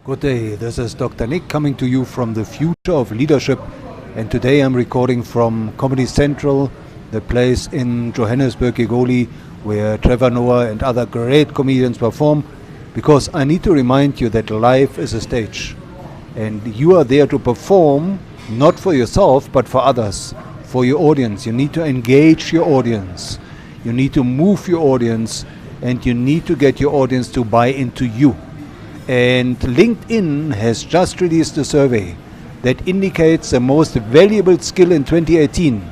Good day, this is Dr. Nick coming to you from the Future of Leadership, and today I'm recording from Comedy Central, the place in Johannesburg, Egoli, where Trevor Noah and other great comedians perform, because I need to remind you that life is a stage and you are there to perform, not for yourself but for others, for your audience. You need to engage your audience, you need to move your audience, and you need to get your audience to buy into you. And LinkedIn has just released a survey that indicates the most valuable skill in 2018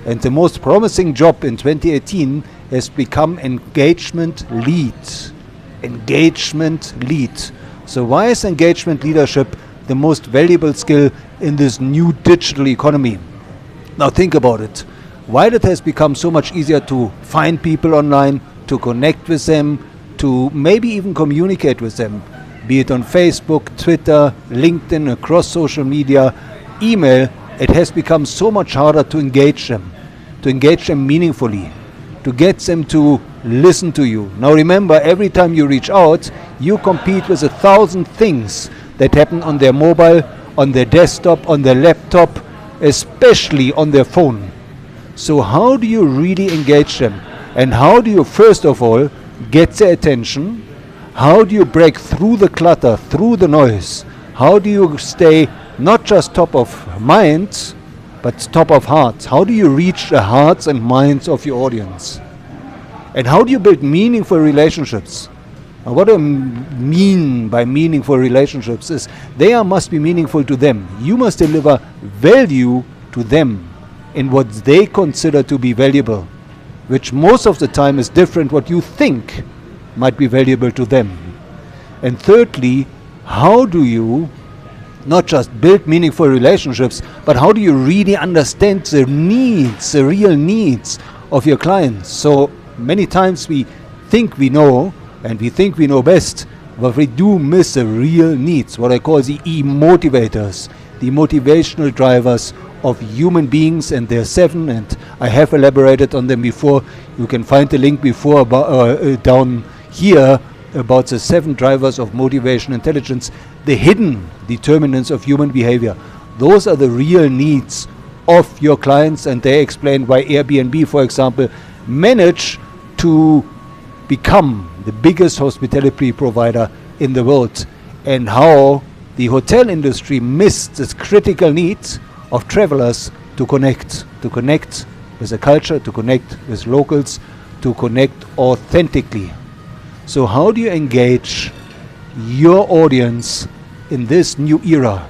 and the most promising job in 2018 has become engagement lead. Engagement lead. So why is engagement leadership the most valuable skill in this new digital economy? Now think about it. While it has become so much easier to find people online, to connect with them, to maybe even communicate with them, be it on Facebook, Twitter, LinkedIn, across social media, email, it has become so much harder to engage them meaningfully, to get them to listen to you. Now remember, every time you reach out, you compete with 1,000 things that happen on their mobile, on their desktop, on their laptop, especially on their phone. So how do you really engage them? And how do you, first of all, get their attention? How do you break through the clutter, through the noise? How do you stay not just top of mind, but top of hearts? How do you reach the hearts and minds of your audience? And how do you build meaningful relationships? Now, what I mean by meaningful relationships is they must be meaningful to them. You must deliver value to them in what they consider to be valuable, which most of the time is different what you think might be valuable to them. And thirdly, how do you not just build meaningful relationships, but how do you really understand the needs, the real needs of your clients? So many times we think we know, and we think we know best, but we do miss the real needs, what I call the E-motivators, the motivational drivers of human beings, and there are 7, and I have elaborated on them before. You can find the link before down here about the 7 drivers of motivation intelligence, the hidden determinants of human behavior. Those are the real needs of your clients, and they explain why Airbnb, for example, managed to become the biggest hospitality provider in the world, and how the hotel industry missed this critical need of travelers to connect with the culture, to connect with locals, to connect authentically. So how do you engage your audience in this new era?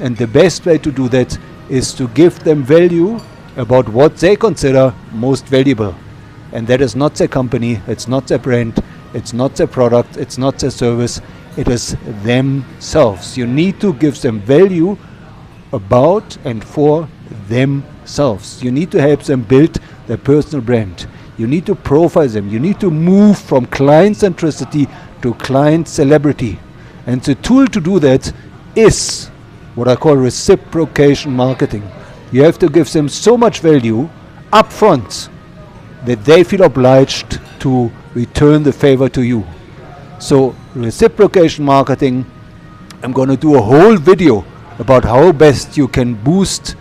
And the best way to do that is to give them value about what they consider most valuable. And that is not their company, it's not their brand, it's not their product, it's not their service, it is themselves. You need to give them value about and for themselves. You need to help them build their personal brand. You need to profile them. You need to move from client centricity to client celebrity. And the tool to do that is what I call reciprocation marketing. You have to give them so much value up front that they feel obliged to return the favor to you. So reciprocation marketing, I'm going to do a whole video about how best you can boost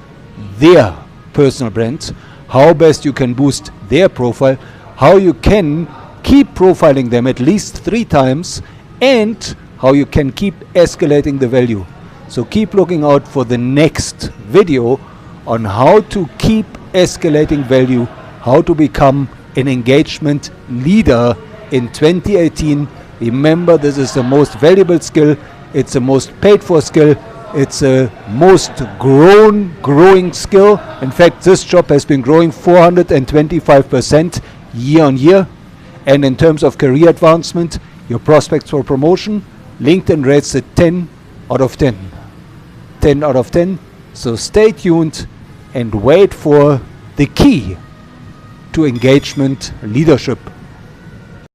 their personal brand, how best you can boost their profile, how you can keep profiling them at least 3 times, and how you can keep escalating the value. So keep looking out for the next video on how to keep escalating value, how to become an engagement leader in 2018. Remember, this is the most valuable skill, it's the most paid for skill, it's a most growing skill. In fact, this job has been growing 425% year on year. And in terms of career advancement, your prospects for promotion, LinkedIn rates it 10 out of 10. 10 out of 10. So stay tuned and wait for the key to engagement leadership.